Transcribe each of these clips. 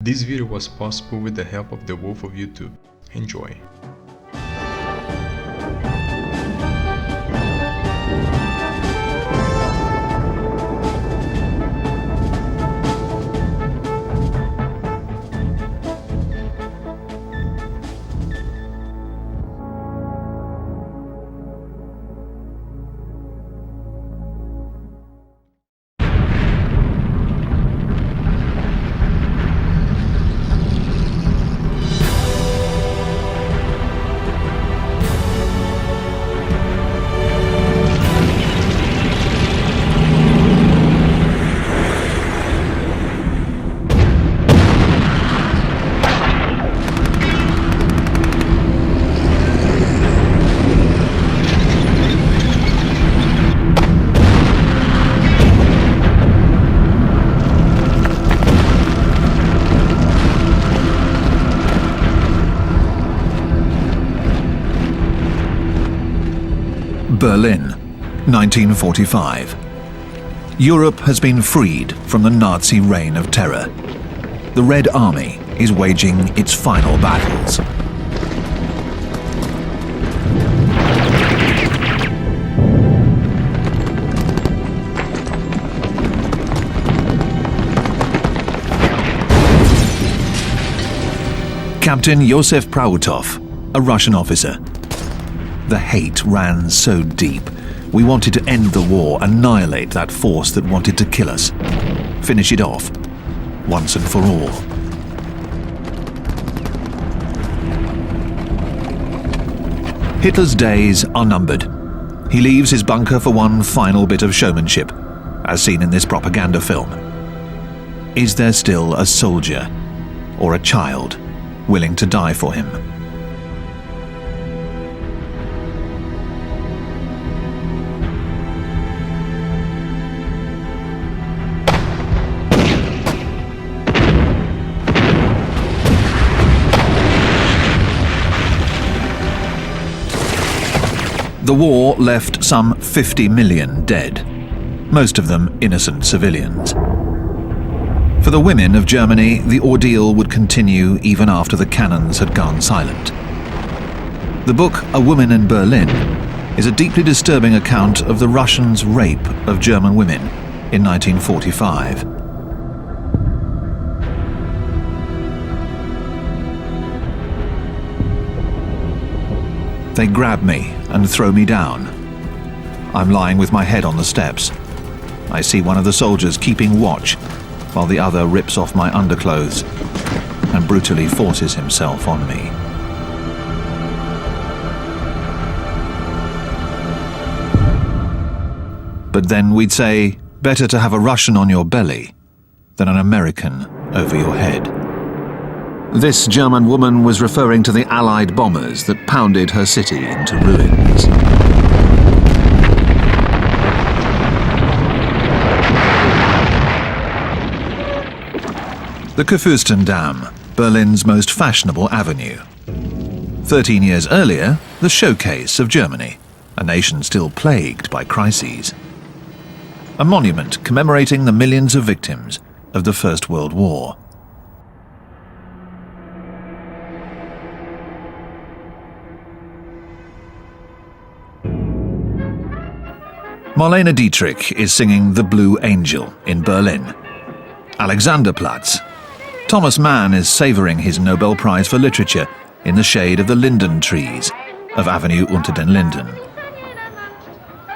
This video was possible with the help of the Wolf of YouTube. Enjoy! Berlin, 1945. Europe has been freed from the Nazi reign of terror. The Red Army is waging its final battles. Captain Josef Prautov, a Russian officer. The hate ran so deep. We wanted to end the war, annihilate that force that wanted to kill us. Finish it off, once and for all. Hitler's days are numbered. He leaves his bunker for one final bit of showmanship, as seen in this propaganda film. Is there still a soldier, or a child, willing to die for him? The war left some 50 million dead, most of them innocent civilians. For the women of Germany, the ordeal would continue even after the cannons had gone silent. The book A Woman in Berlin is a deeply disturbing account of the Russians' rape of German women in 1945. They grab me and throw me down. I'm lying with my head on the steps. I see one of the soldiers keeping watch, while the other rips off my underclothes and brutally forces himself on me. But then we'd say, better to have a Russian on your belly than an American over your head. This German woman was referring to the Allied bombers that pounded her city into ruins. The Kurfürsten Dam, Berlin's most fashionable avenue. 13 years earlier, the showcase of Germany, a nation still plagued by crises. A monument commemorating the millions of victims of the First World War. Marlene Dietrich is singing The Blue Angel in Berlin. Alexanderplatz. Thomas Mann is savouring his Nobel Prize for Literature in the shade of the linden trees of Avenue unter den Linden.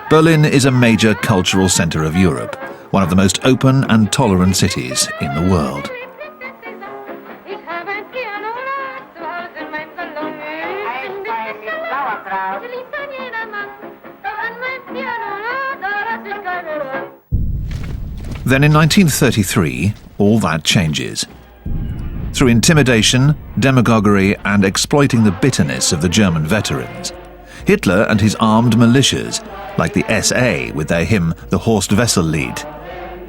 Berlin is a major cultural centre of Europe, one of the most open and tolerant cities in the world. Then in 1933, all that changes. Through intimidation, demagoguery, and exploiting the bitterness of the German veterans, Hitler and his armed militias, like the SA with their hymn The Horst Wessel-Lied,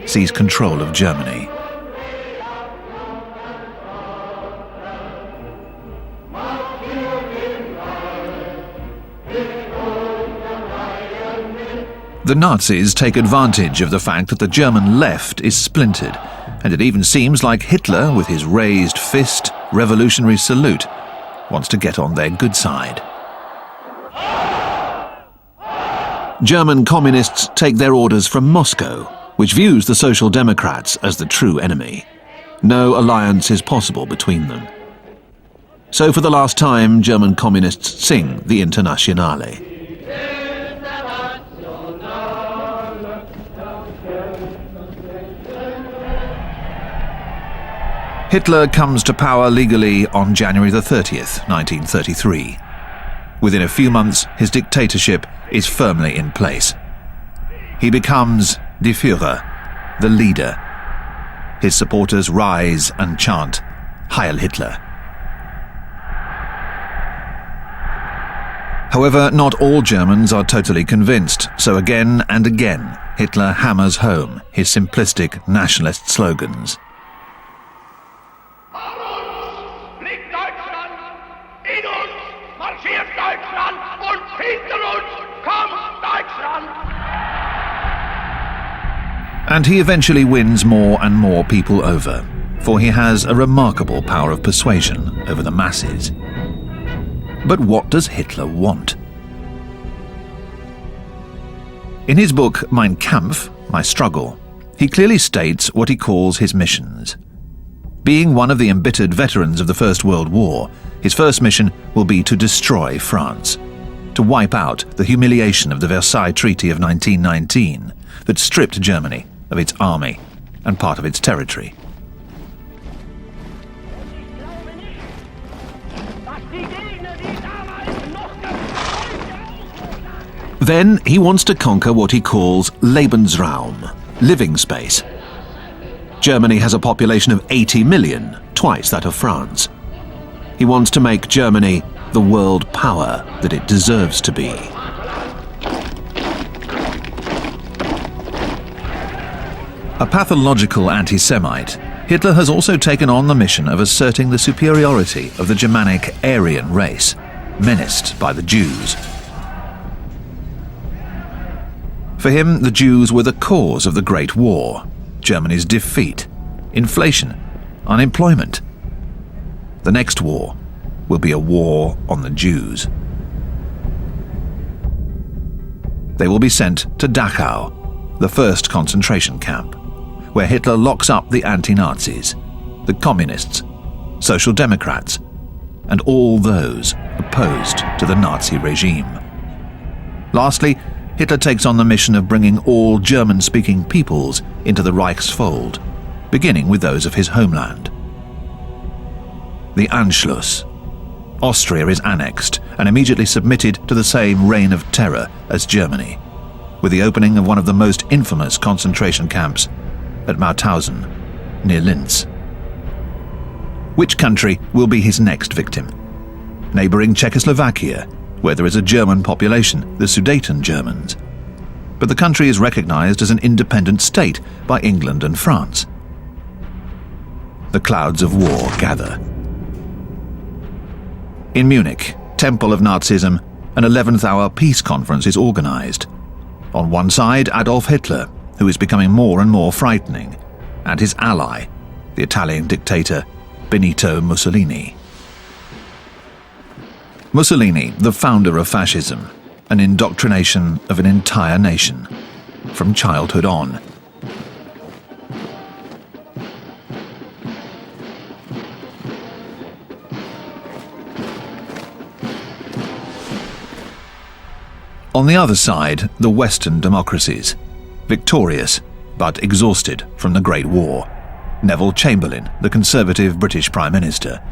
seized control of Germany. The Nazis take advantage of the fact that the German left is splintered And it even seems like Hitler, with his raised fist, revolutionary salute, wants to get on their good side. German communists take their orders from Moscow, which views the Social Democrats as the true enemy. No alliance is possible between them. So for the last time, German communists sing the Internationale. Hitler comes to power legally on January the 30th, 1933. Within a few months, his dictatorship is firmly in place. He becomes Die Führer, the leader. His supporters rise and chant, Heil Hitler. However, not all Germans are totally convinced, so again and again, Hitler hammers home his simplistic nationalist slogans. And he eventually wins more and more people over, for he has a remarkable power of persuasion over the masses. But what does Hitler want? In his book Mein Kampf, My Struggle, he clearly states what he calls his missions. Being one of the embittered veterans of the First World War, his first mission will be to destroy France, to wipe out the humiliation of the Versailles Treaty of 1919 that stripped Germany of its army and part of its territory. Then he wants to conquer what he calls Lebensraum, living space. Germany has a population of 80 million, twice that of France. He wants to make Germany the world power that it deserves to be. A pathological anti-Semite, Hitler has also taken on the mission of asserting the superiority of the Germanic Aryan race, menaced by the Jews. For him, the Jews were the cause of the Great War, Germany's defeat, inflation, unemployment. The next war will be a war on the Jews. They will be sent to Dachau, the first concentration camp, where Hitler locks up the anti-Nazis, the communists, social democrats, and all those opposed to the Nazi regime. Lastly, Hitler takes on the mission of bringing all German-speaking peoples into the Reich's fold, beginning with those of his homeland. The Anschluss. Austria is annexed and immediately submitted to the same reign of terror as Germany, with the opening of one of the most infamous concentration camps at Mauthausen, near Linz. Which country will be his next victim? Neighbouring Czechoslovakia, where there is a German population, the Sudeten Germans. But the country is recognised as an independent state by England and France. The clouds of war gather. In Munich, temple of Nazism, an 11th hour peace conference is organised. On one side, Adolf Hitler, who is becoming more and more frightening, and his ally, the Italian dictator Benito Mussolini. Mussolini, the founder of fascism, an indoctrination of an entire nation, from childhood on. On the other side, the Western democracies, victorious but exhausted from the Great War, Neville Chamberlain, the conservative British Prime Minister,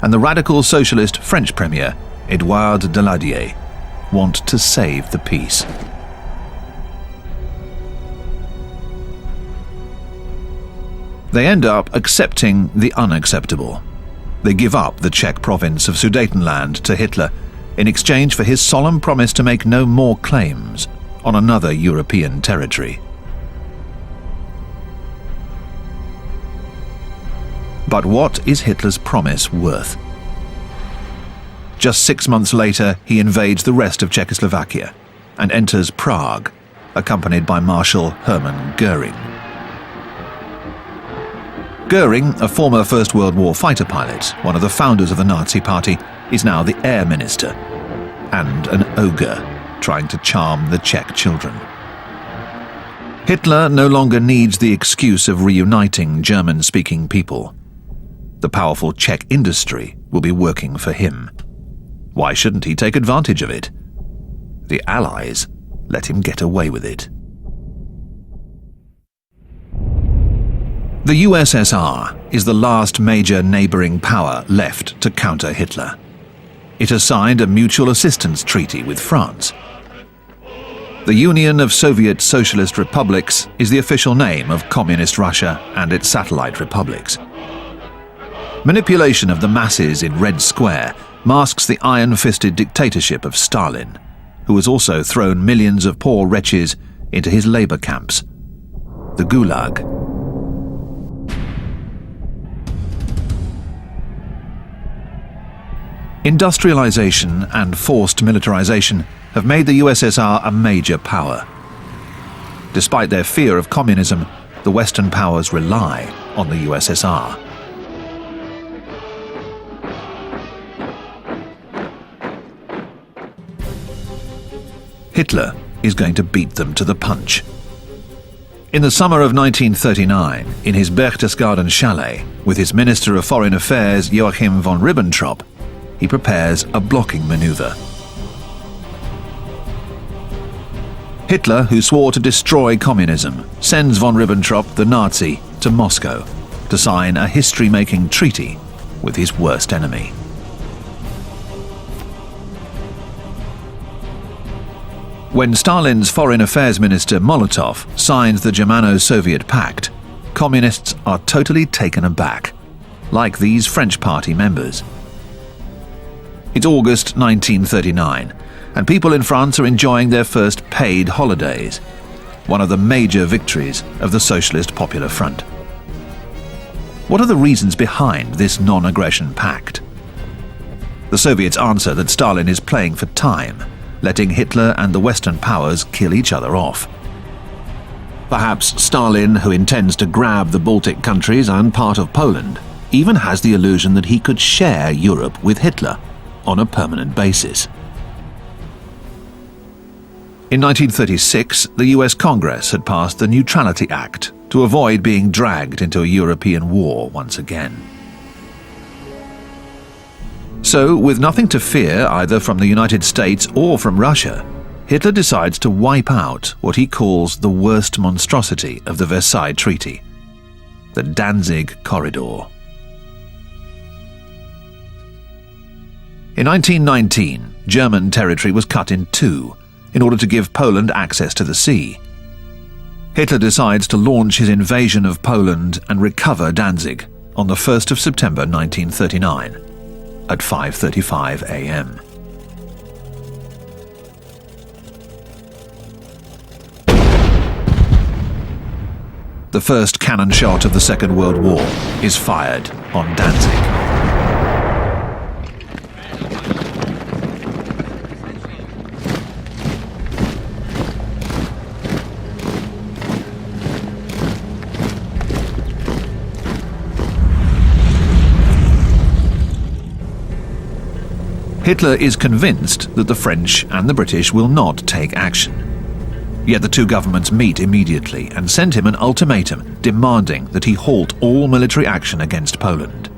and the radical socialist French Premier, Édouard Daladier, want to save the peace. They end up accepting the unacceptable. They give up the Czech province of Sudetenland to Hitler in exchange for his solemn promise to make no more claims on another European territory. But what is Hitler's promise worth? Just 6 months later, he invades the rest of Czechoslovakia and enters Prague, accompanied by Marshal Hermann Göring. Göring, a former First World War fighter pilot, one of the founders of the Nazi Party, is now the air minister, and an ogre trying to charm the Czech children. Hitler no longer needs the excuse of reuniting German-speaking people. The powerful Czech industry will be working for him. Why shouldn't he take advantage of it? The Allies let him get away with it. The USSR is the last major neighbouring power left to counter Hitler. It has signed a mutual assistance treaty with France. The Union of Soviet Socialist Republics is the official name of Communist Russia and its satellite republics. Manipulation of the masses in Red Square masks the iron-fisted dictatorship of Stalin, who has also thrown millions of poor wretches into his labour camps, the Gulag. Industrialization and forced militarization have made the USSR a major power. Despite their fear of communism, the Western powers rely on the USSR. Hitler is going to beat them to the punch. In the summer of 1939, in his Berchtesgaden chalet, with his Minister of Foreign Affairs Joachim von Ribbentrop, he prepares a blocking maneuver. Hitler, who swore to destroy communism, sends von Ribbentrop, the Nazi, to Moscow to sign a history-making treaty with his worst enemy. When Stalin's Foreign Affairs Minister Molotov signs the Germano-Soviet Pact, communists are totally taken aback, like these French Party members. It's August 1939, and people in France are enjoying their first paid holidays, one of the major victories of the Socialist Popular Front. What are the reasons behind this non-aggression pact? The Soviets answer that Stalin is playing for time, letting Hitler and the Western powers kill each other off. Perhaps Stalin, who intends to grab the Baltic countries and part of Poland, even has the illusion that he could share Europe with Hitler on a permanent basis. In 1936, the US Congress had passed the Neutrality Act to avoid being dragged into a European war once again. So, with nothing to fear either from the United States or from Russia, Hitler decides to wipe out what he calls the worst monstrosity of the Versailles Treaty, the Danzig Corridor. In 1919, German territory was cut in two in order to give Poland access to the sea. Hitler decides to launch his invasion of Poland and recover Danzig on the 1st of September 1939 at 5:35 a.m. The first cannon shot of the Second World War is fired on Danzig. Hitler is convinced that the French and the British will not take action. Yet the two governments meet immediately and send him an ultimatum demanding that he halt all military action against Poland.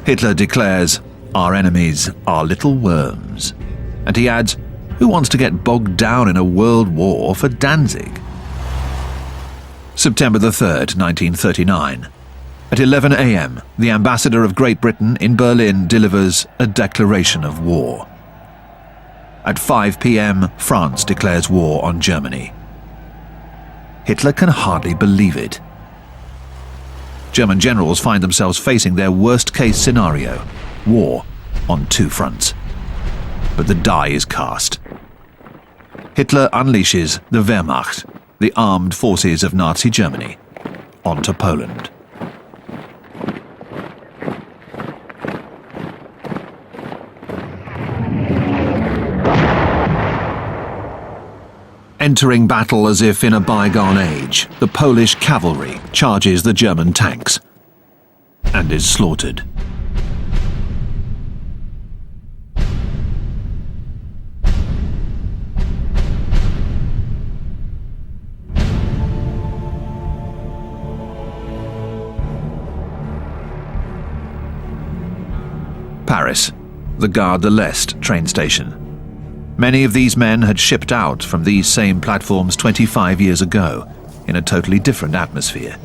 Hitler declares, "Our enemies are little worms," and he adds, "Who wants to get bogged down in a world war for Danzig?" September the 3rd, 1939. At 11 a.m., the ambassador of Great Britain in Berlin delivers a declaration of war. At 5 p.m., France declares war on Germany. Hitler can hardly believe it. German generals find themselves facing their worst-case scenario, war on two fronts. But the die is cast. Hitler unleashes the Wehrmacht, the armed forces of Nazi Germany, onto Poland. Entering battle as if in a bygone age, the Polish cavalry charges the German tanks and is slaughtered. Paris, the Gare de l'Est train station. Many of these men had shipped out from these same platforms 25 years ago, in a totally different atmosphere.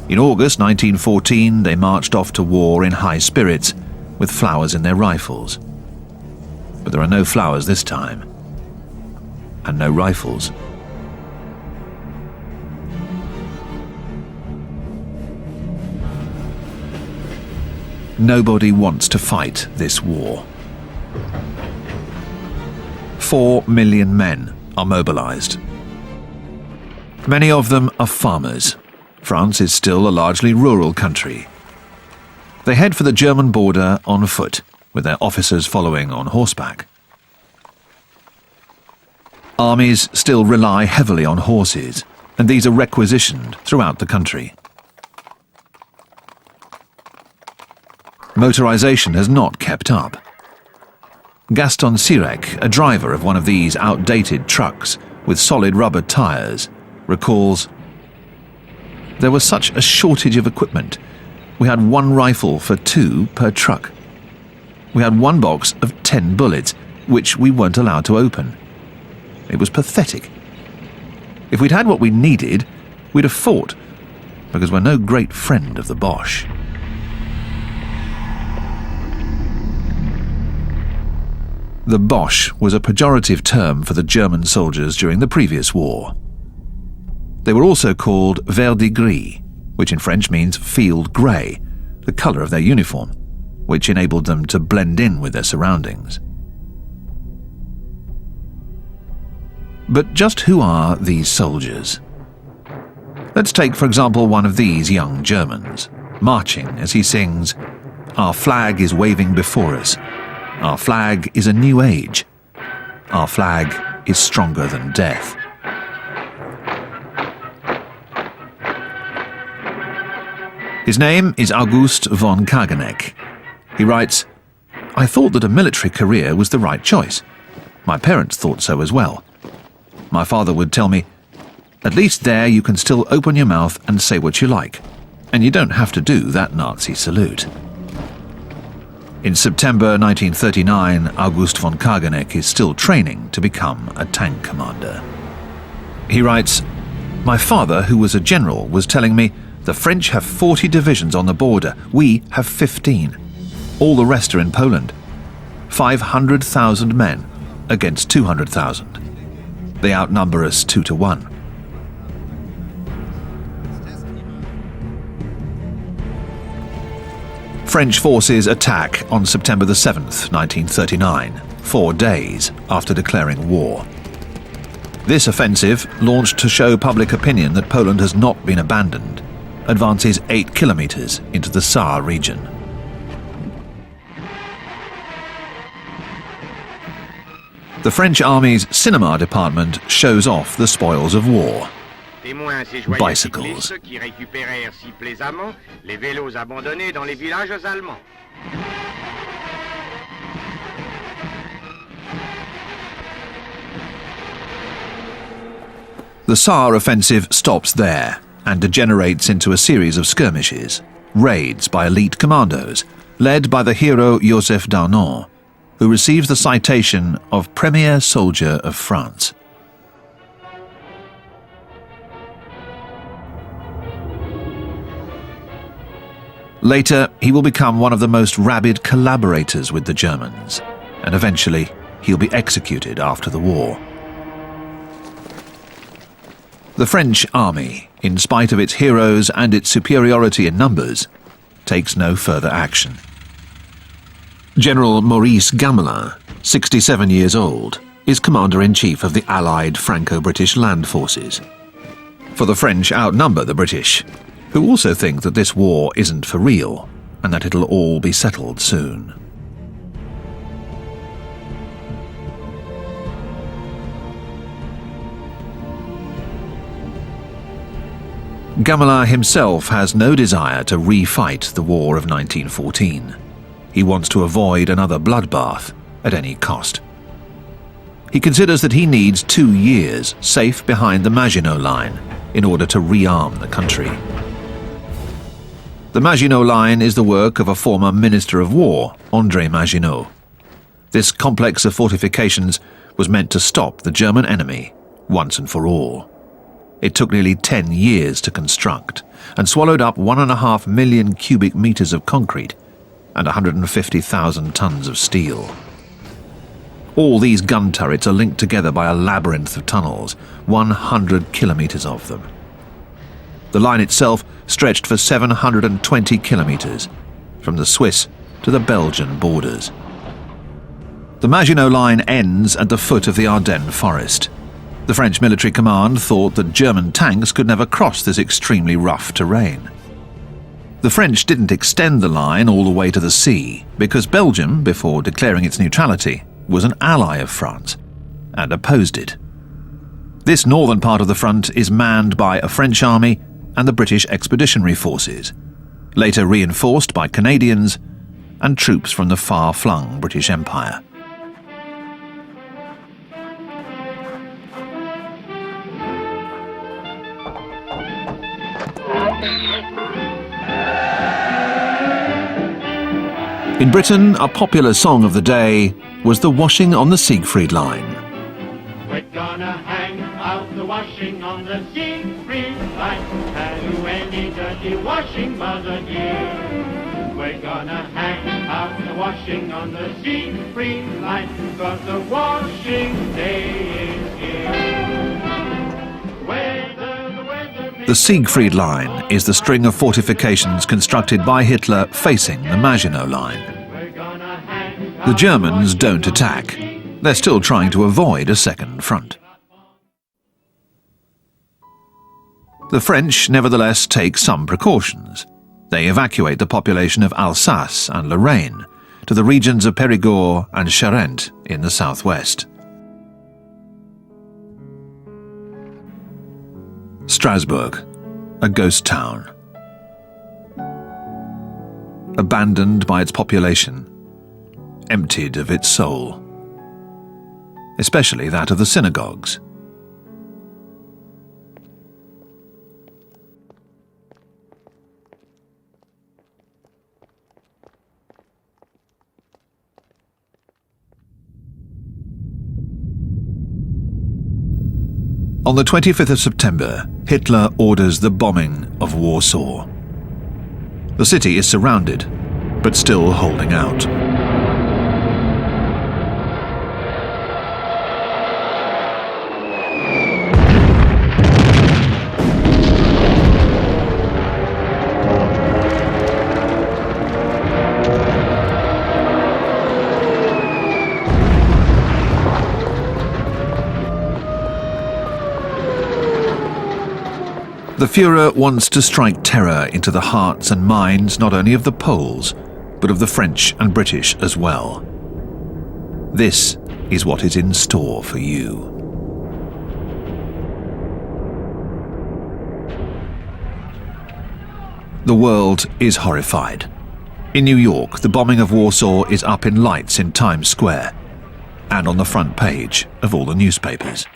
In August 1914, they marched off to war in high spirits, with flowers in their rifles. But there are no flowers this time, and no rifles. Nobody wants to fight this war. 4 million men are mobilized. Many of them are farmers. France is still a largely rural country. They head for the German border on foot, with their officers following on horseback. Armies still rely heavily on horses, and these are requisitioned throughout the country. Motorization has not kept up. Gaston Sirek, a driver of one of these outdated trucks with solid rubber tires, recalls, "There was such a shortage of equipment. We had one rifle for 2 per truck. We had one box of 10 bullets, which we weren't allowed to open. It was pathetic. If we'd had what we needed, we'd have fought, because we're no great friend of the Boche." The Boche was a pejorative term for the German soldiers during the previous war. They were also called verdigris, which in French means field grey, the colour of their uniform, which enabled them to blend in with their surroundings. But just who are these soldiers? Let's take, for example, one of these young Germans, marching as he sings, "Our flag is waving before us. Our flag is a new age. Our flag is stronger than death." His name is August von Kageneck. He writes, "I thought that a military career was the right choice. My parents thought so as well. My father would tell me, 'At least there you can still open your mouth and say what you like, and you don't have to do that Nazi salute.'" In September 1939, August von Kageneck is still training to become a tank commander. He writes, "My father, who was a general, was telling me, 'The French have 40 divisions on the border. We have 15. All the rest are in Poland. 500,000 men against 200,000. They outnumber us 2 to 1. French forces attack on September the 7th, 1939, 4 days after declaring war. This offensive, launched to show public opinion that Poland has not been abandoned, advances 8 kilometers into the Saar region. The French Army's cinema department shows off the spoils of war. Bicycles. Qui récupérèrent si plaisamment les vélos abandonnés dans les villages allemands. The Saar offensive stops there and degenerates into a series of skirmishes, raids by elite commandos, led by the hero Joseph Darnon, who receives the citation of Premier Soldier of France. Later, he will become one of the most rabid collaborators with the Germans, and eventually he'll be executed after the war. The French army, in spite of its heroes and its superiority in numbers, takes no further action. General Maurice Gamelin, 67 years old, is Commander-in-Chief of the Allied Franco-British Land Forces. For the French outnumber the British, who also think that this war isn't for real and that it'll all be settled soon. Gamelin himself has no desire to refight the War of 1914. He wants to avoid another bloodbath at any cost. He considers that he needs 2 years safe behind the Maginot Line in order to rearm the country. The Maginot Line is the work of a former Minister of War, André Maginot. This complex of fortifications was meant to stop the German enemy once and for all. It took nearly 10 years to construct and swallowed up 1.5 million cubic meters of concrete and 150,000 tons of steel. All these gun turrets are linked together by a labyrinth of tunnels, 100 kilometers of them. The line itself stretched for 720 kilometers, from the Swiss to the Belgian borders. The Maginot Line ends at the foot of the Ardennes forest. The French military command thought that German tanks could never cross this extremely rough terrain. The French didn't extend the line all the way to the sea because Belgium, before declaring its neutrality, was an ally of France and opposed it. This northern part of the front is manned by a French army and the British Expeditionary Forces, later reinforced by Canadians and troops from the far-flung British Empire. In Britain, a popular song of the day was the washing on the Siegfried Line. We're gonna hang out the washing on the Siegfried Line. Have you any dirty washing, mother dear? We're gonna hang out the washing on the Siegfried Line, 'cause the washing day is here. The Siegfried Line is the string of fortifications constructed by Hitler facing the Maginot Line. The Germans don't attack. They're still trying to avoid a second front. The French nevertheless take some precautions. They evacuate the population of Alsace and Lorraine to the regions of Périgord and Charente in the southwest. Strasbourg, a ghost town. Abandoned by its population, emptied of its soul, especially that of the synagogues. On the 25th of September, Hitler orders the bombing of Warsaw. The city is surrounded, but still holding out. The Führer wants to strike terror into the hearts and minds not only of the Poles, but of the French and British as well. This is what is in store for you. The world is horrified. In New York, the bombing of Warsaw is up in lights in Times Square and on the front page of all the newspapers.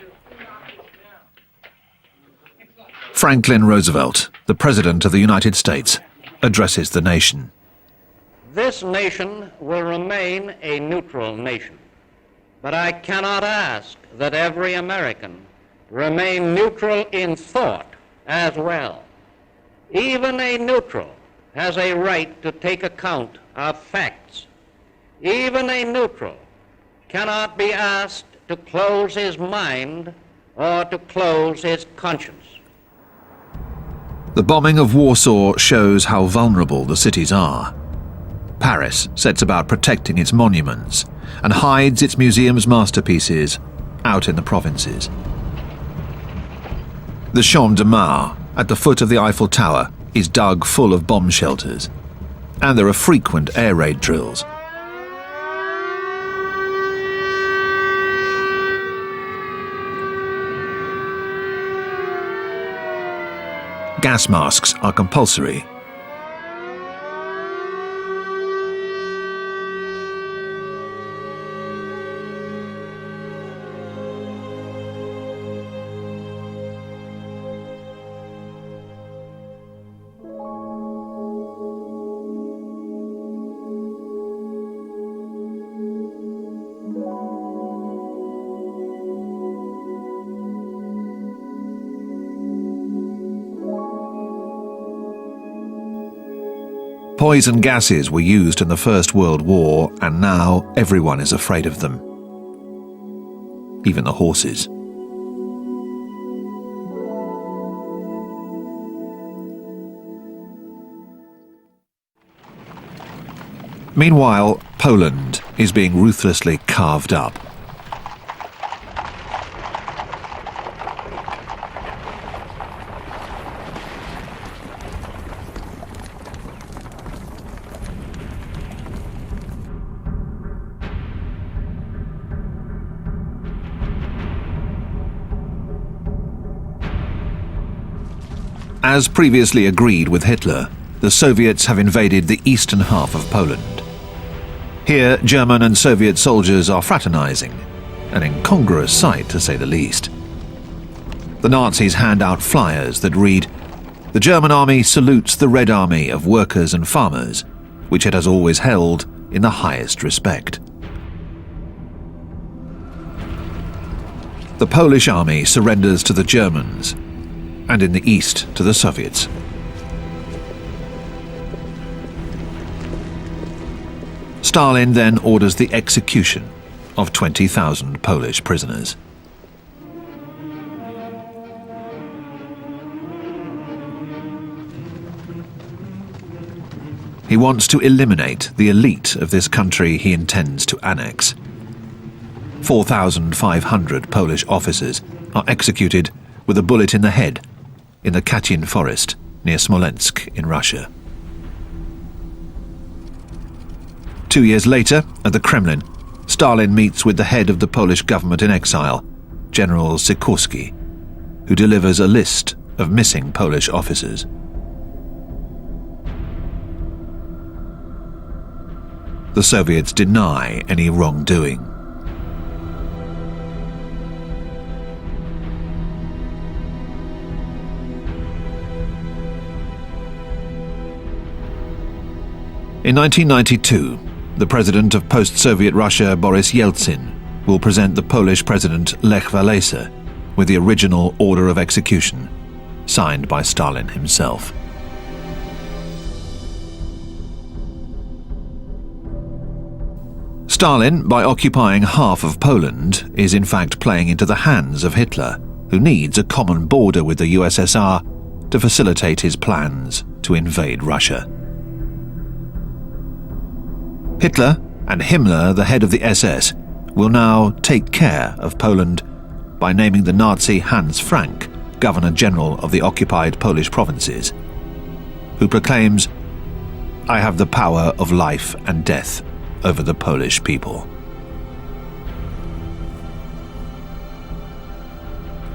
Franklin Roosevelt, the President of the United States, addresses the nation. This nation will remain a neutral nation, but I cannot ask that every American remain neutral in thought as well. Even a neutral has a right to take account of facts. Even a neutral cannot be asked to close his mind or to close his conscience. The bombing of Warsaw shows how vulnerable the cities are. Paris sets about protecting its monuments and hides its museum's masterpieces out in the provinces. The Champ de Mars, at the foot of the Eiffel Tower, is dug full of bomb shelters, and there are frequent air raid drills. gas masks are compulsory. Poison gases were used in the First World War, and now everyone is afraid of them. Even the horses. Meanwhile, Poland is being ruthlessly carved up. As previously agreed with Hitler, the Soviets have invaded the eastern half of Poland. Here, German and Soviet soldiers are fraternizing, an incongruous sight to say the least. The Nazis hand out flyers that read, "The German army salutes the Red Army of workers and farmers, which it has always held in the highest respect." The Polish army surrenders to the Germans, and in the east to the Soviets. Stalin then orders the execution of 20,000 Polish prisoners. He wants to eliminate the elite of this country he intends to annex. 4,500 Polish officers are executed with a bullet in the head in the Katyn forest near Smolensk in Russia. 2 years later, at the Kremlin, Stalin meets with the head of the Polish government in exile, General Sikorski, who delivers a list of missing Polish officers. The Soviets deny any wrongdoing. In 1992, the president of post-Soviet Russia, Boris Yeltsin, will present the Polish president Lech Walesa with the original order of execution, signed by Stalin himself. Stalin, by occupying half of Poland, is in fact playing into the hands of Hitler, who needs a common border with the USSR to facilitate his plans to invade Russia. Hitler and Himmler, the head of the SS, will now take care of Poland by naming the Nazi Hans Frank Governor-General of the occupied Polish provinces, who proclaims, "I have the power of life and death over the Polish people."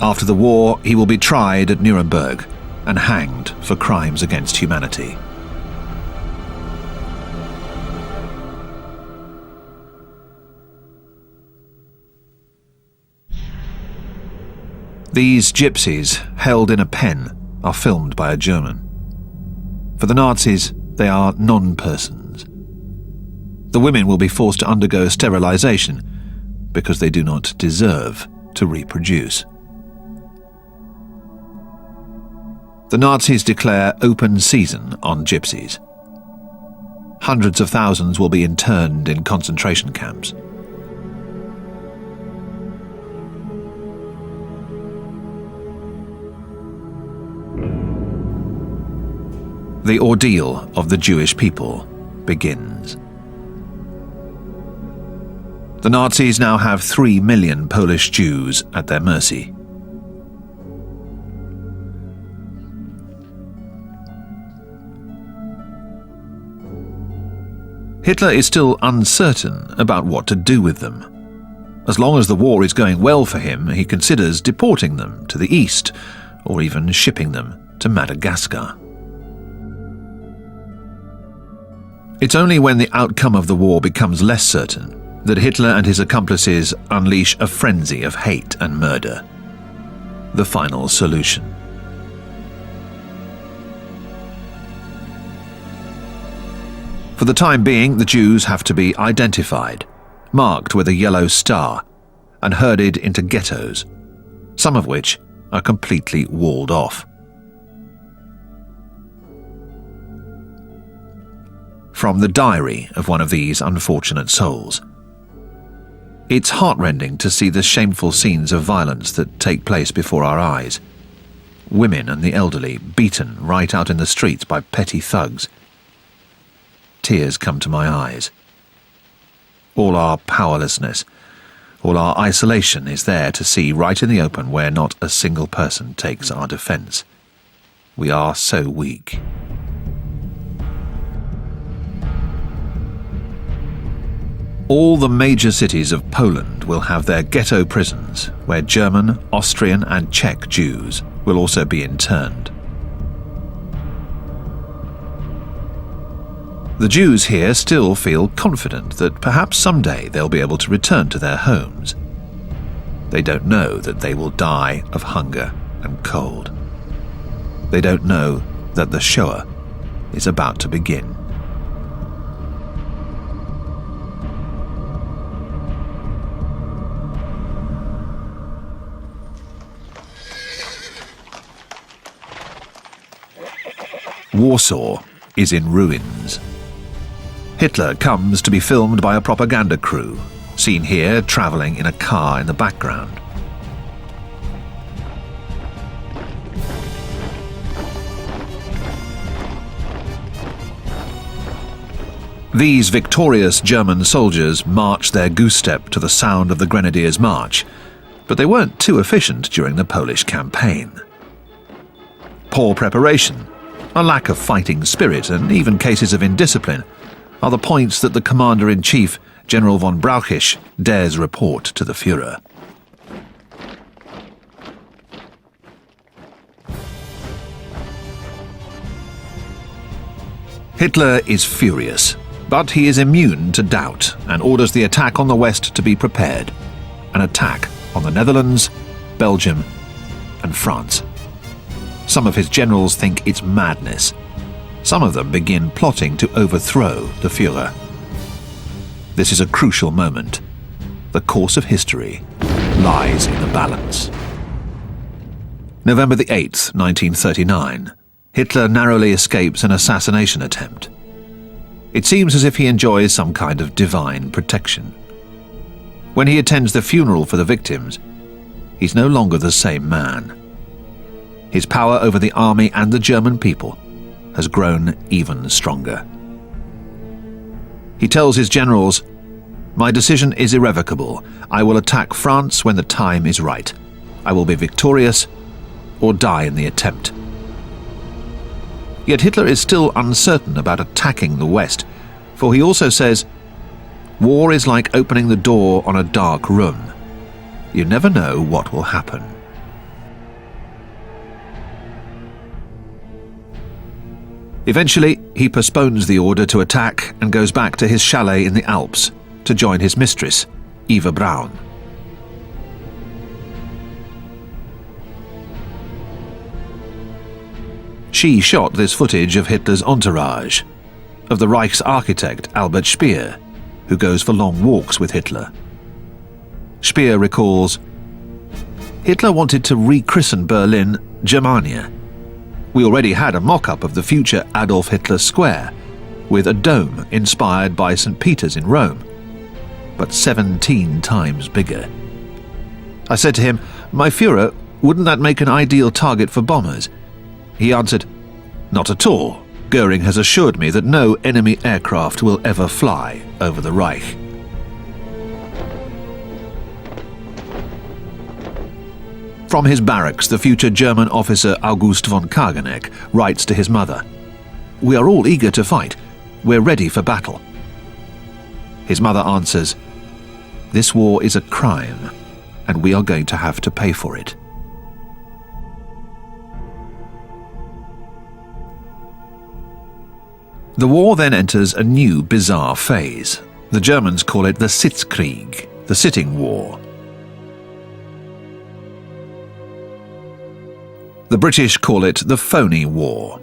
After the war, he will be tried at Nuremberg and hanged for crimes against humanity. These gypsies, held in a pen, are filmed by a German. For the Nazis, they are non-persons. The women will be forced to undergo sterilization because they do not deserve to reproduce. The Nazis declare open season on gypsies. Hundreds of thousands will be interned in concentration camps. The ordeal of the Jewish people begins. The Nazis now have 3 million Polish Jews at their mercy. Hitler is still uncertain about what to do with them. As long as the war is going well for him, he considers deporting them to the east, or even shipping them to Madagascar. It's only when the outcome of the war becomes less certain that Hitler and his accomplices unleash a frenzy of hate and murder. The final solution. For the time being, the Jews have to be identified, marked with a yellow star, and herded into ghettos, some of which are completely walled off. From the diary of one of these unfortunate souls. It's heartrending to see the shameful scenes of violence that take place before our eyes. Women and the elderly beaten right out in the streets by petty thugs. Tears come to my eyes. All our powerlessness, all our isolation is there to see right in the open where not a single person takes our defense. We are so weak. All the major cities of Poland will have their ghetto prisons, where German, Austrian and Czech Jews will also be interned. The Jews here still feel confident that perhaps someday they'll be able to return to their homes. They don't know that they will die of hunger and cold. They don't know that the Shoah is about to begin. Warsaw is in ruins. Hitler comes to be filmed by a propaganda crew, seen here travelling in a car in the background. These victorious German soldiers marched their goose-step to the sound of the Grenadiers' March, but they weren't too efficient during the Polish campaign. Poor preparation, a lack of fighting spirit and even cases of indiscipline are the points that the Commander-in-Chief, General von Brauchitsch, dares report to the Führer. Hitler is furious, but he is immune to doubt and orders the attack on the West to be prepared. An attack on the Netherlands, Belgium and France. Some of his generals think it's madness. Some of them begin plotting to overthrow the Führer. This is a crucial moment. The course of history lies in the balance. November the 8th, 1939. Hitler narrowly escapes an assassination attempt. It seems as if he enjoys some kind of divine protection. When he attends the funeral for the victims, he's no longer the same man. His power over the army and the German people has grown even stronger. He tells his generals, "My decision is irrevocable. I will attack France when the time is right. I will be victorious or die in the attempt." Yet Hitler is still uncertain about attacking the West, for he also says, "War is like opening the door on a dark room. You never know what will happen." Eventually, he postpones the order to attack and goes back to his chalet in the Alps to join his mistress, Eva Braun. She shot this footage of Hitler's entourage, of the Reich's architect Albert Speer, who goes for long walks with Hitler. Speer recalls, "Hitler wanted to rechristen Berlin Germania. We already had a mock-up of the future Adolf Hitler Square, with a dome inspired by St. Peter's in Rome, but 17 times bigger. I said to him, 'My Führer, wouldn't that make an ideal target for bombers?' He answered, 'Not at all. Goering has assured me that no enemy aircraft will ever fly over the Reich.'" From his barracks, the future German officer August von Kageneck writes to his mother, "We are all eager to fight. We're ready for battle." His mother answers, "This war is a crime, and we are going to have to pay for it." The war then enters a new bizarre phase. The Germans call it the Sitzkrieg, the sitting war. The British call it the phony war.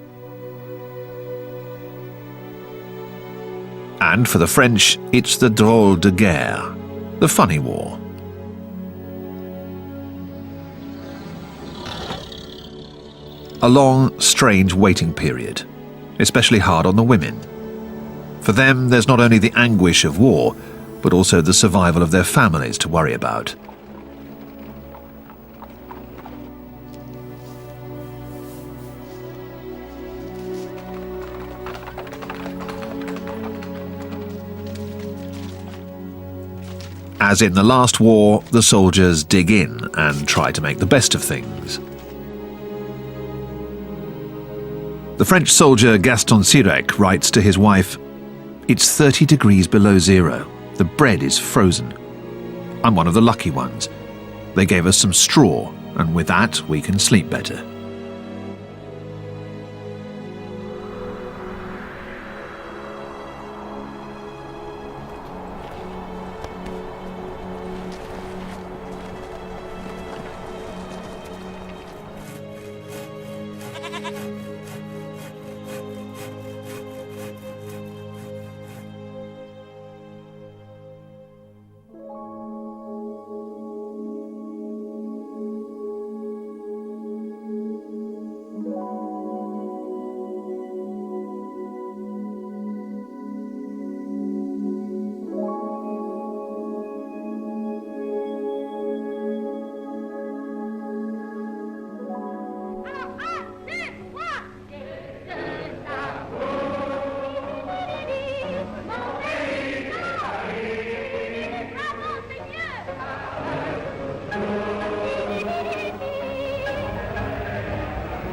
And for the French, it's the drôle de guerre, the funny war. A long, strange waiting period, especially hard on the women. For them, there's not only the anguish of war, but also the survival of their families to worry about. As in the last war, the soldiers dig in and try to make the best of things. The French soldier Gaston Sirec writes to his wife, "It's 30 degrees below zero. The bread is frozen. I'm one of the lucky ones. They gave us some straw, and with that we can sleep better."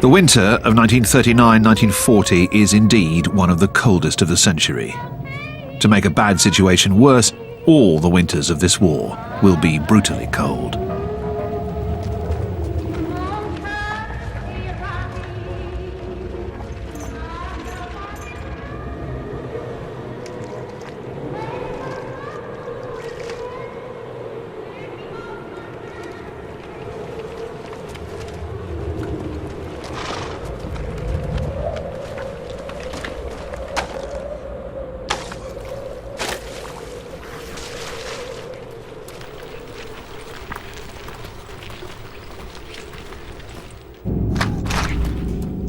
The winter of 1939-1940 is indeed one of the coldest of the century. To make a bad situation worse, all the winters of this war will be brutally cold.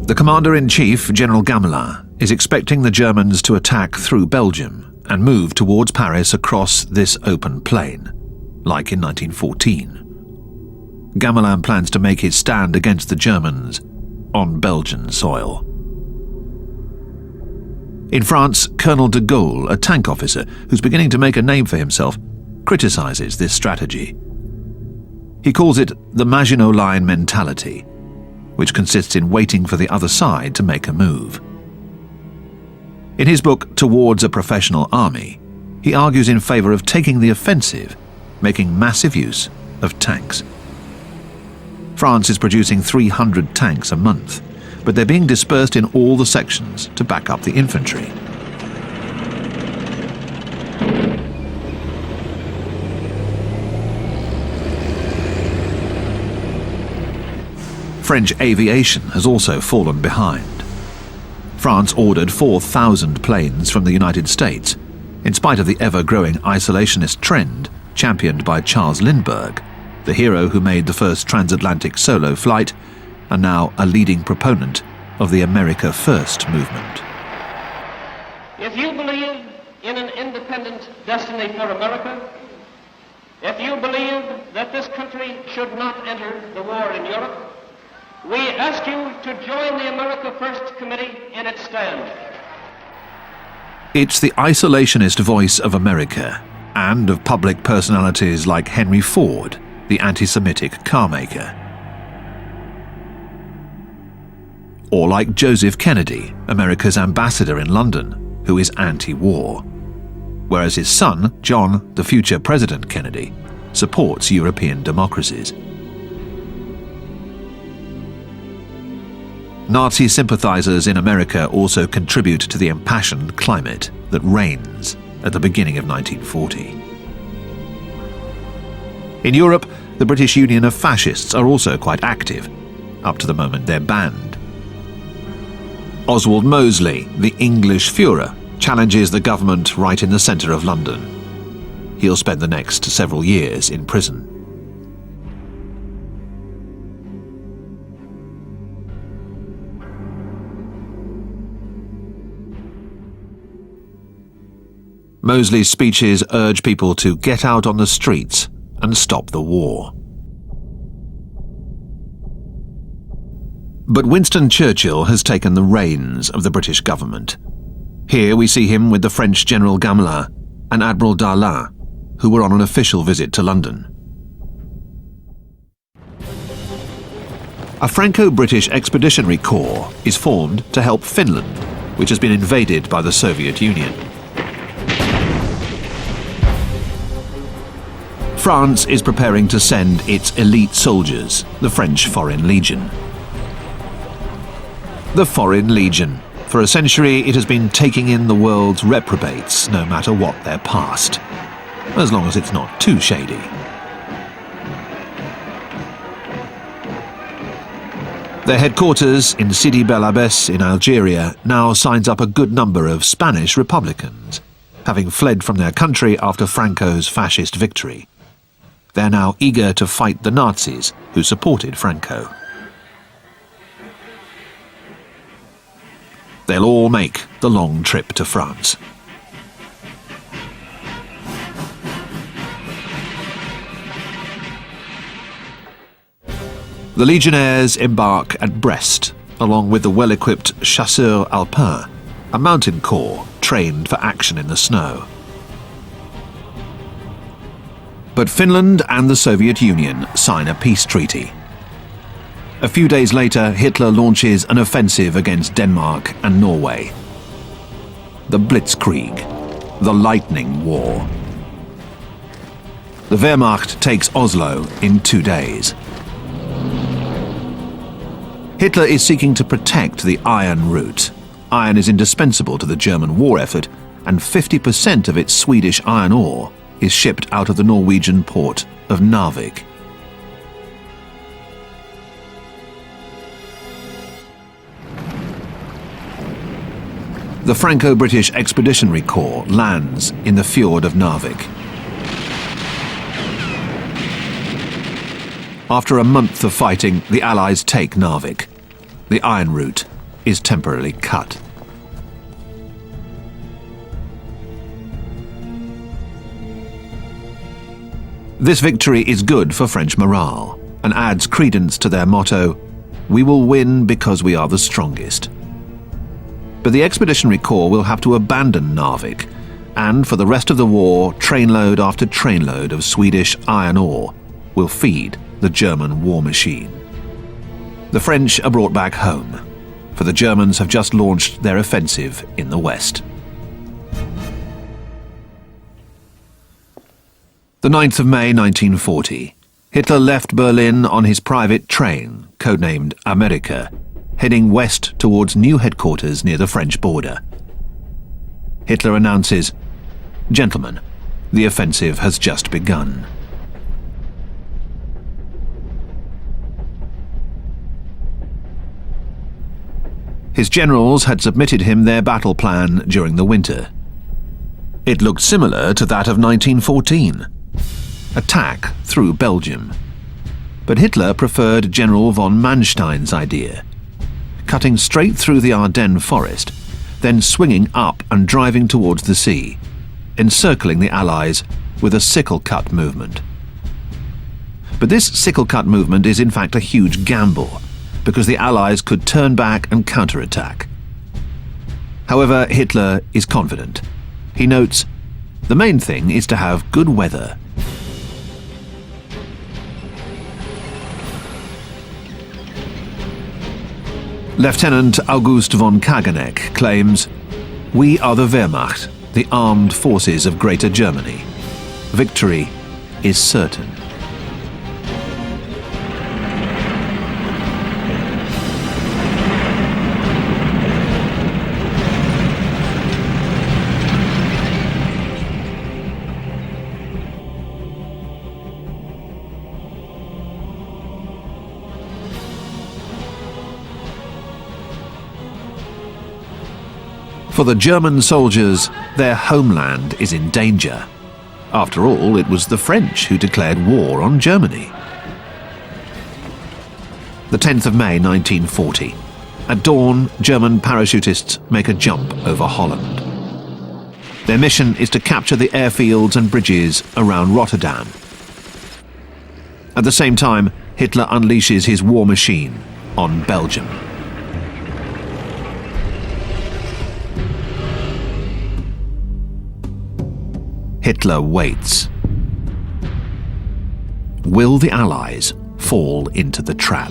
The Commander-in-Chief, General Gamelin, is expecting the Germans to attack through Belgium and move towards Paris across this open plain, like in 1914. Gamelin plans to make his stand against the Germans on Belgian soil. In France, Colonel de Gaulle, a tank officer who's beginning to make a name for himself, criticizes this strategy. He calls it the Maginot Line mentality, which consists in waiting for the other side to make a move. In his book Towards a Professional Army, he argues in favor of taking the offensive, making massive use of tanks. France is producing 300 tanks a month, but they're being dispersed in all the sections to back up the infantry. French aviation has also fallen behind. France ordered 4,000 planes from the United States, in spite of the ever-growing isolationist trend championed by Charles Lindbergh, the hero who made the first transatlantic solo flight and now a leading proponent of the America First movement. If you believe in an independent destiny for America, if you believe that this country should not enter the war in Europe, we ask you to join the America First Committee in its stand. It's the isolationist voice of America and of public personalities like Henry Ford, the anti-Semitic carmaker. Or like Joseph Kennedy, America's ambassador in London, who is anti-war. Whereas his son, John, the future President Kennedy, supports European democracies. Nazi sympathizers in America also contribute to the impassioned climate that reigns at the beginning of 1940. In Europe, the British Union of Fascists are also quite active, up to the moment they're banned. Oswald Mosley, the English Führer, challenges the government right in the centre of London. He'll spend the next several years in prison. Mosley's speeches urge people to get out on the streets and stop the war. But Winston Churchill has taken the reins of the British government. Here we see him with the French General Gamelin and Admiral Darlan, who were on an official visit to London. A Franco-British expeditionary corps is formed to help Finland, which has been invaded by the Soviet Union. France is preparing to send its elite soldiers, the French Foreign Legion. The Foreign Legion. For a century, it has been taking in the world's reprobates, no matter what their past, as long as it's not too shady. Their headquarters in Sidi Bel Abbes in Algeria now signs up a good number of Spanish Republicans, having fled from their country after Franco's fascist victory. They're now eager to fight the Nazis who supported Franco. They'll all make the long trip to France. The legionnaires embark at Brest, along with the well-equipped Chasseurs Alpins, a mountain corps trained for action in the snow. But Finland and the Soviet Union sign a peace treaty. A few days later, Hitler launches an offensive against Denmark and Norway. The Blitzkrieg, the Lightning War. The Wehrmacht takes Oslo in 2 days. Hitler is seeking to protect the iron route. Iron is indispensable to the German war effort, and 50% of its Swedish iron ore is shipped out of the Norwegian port of Narvik. The Franco-British Expeditionary Corps lands in the fjord of Narvik. After a month of fighting, the Allies take Narvik. The iron route is temporarily cut. This victory is good for French morale and adds credence to their motto, "We will win because we are the strongest." But the Expeditionary Corps will have to abandon Narvik, and for the rest of the war, trainload after trainload of Swedish iron ore will feed the German war machine. The French are brought back home, for the Germans have just launched their offensive in the west. The 9th of May 1940, Hitler left Berlin on his private train, codenamed America, heading west towards new headquarters near the French border. Hitler announces, "Gentlemen, the offensive has just begun." His generals had submitted him their battle plan during the winter. It looked similar to that of 1914. Attack through Belgium. But Hitler preferred General von Manstein's idea, cutting straight through the Ardennes forest, then swinging up and driving towards the sea, encircling the Allies with a sickle-cut movement. But this sickle-cut movement is in fact a huge gamble, because the Allies could turn back and counterattack. However, Hitler is confident. He notes, "The main thing is to have good weather." Lieutenant August von Kageneck claims, "We are the Wehrmacht, the armed forces of Greater Germany. Victory is certain." For the German soldiers, their homeland is in danger. After all, it was the French who declared war on Germany. The 10th of May 1940. At dawn, German parachutists make a jump over Holland. Their mission is to capture the airfields and bridges around Rotterdam. At the same time, Hitler unleashes his war machine on Belgium. Hitler waits. Will the Allies fall into the trap?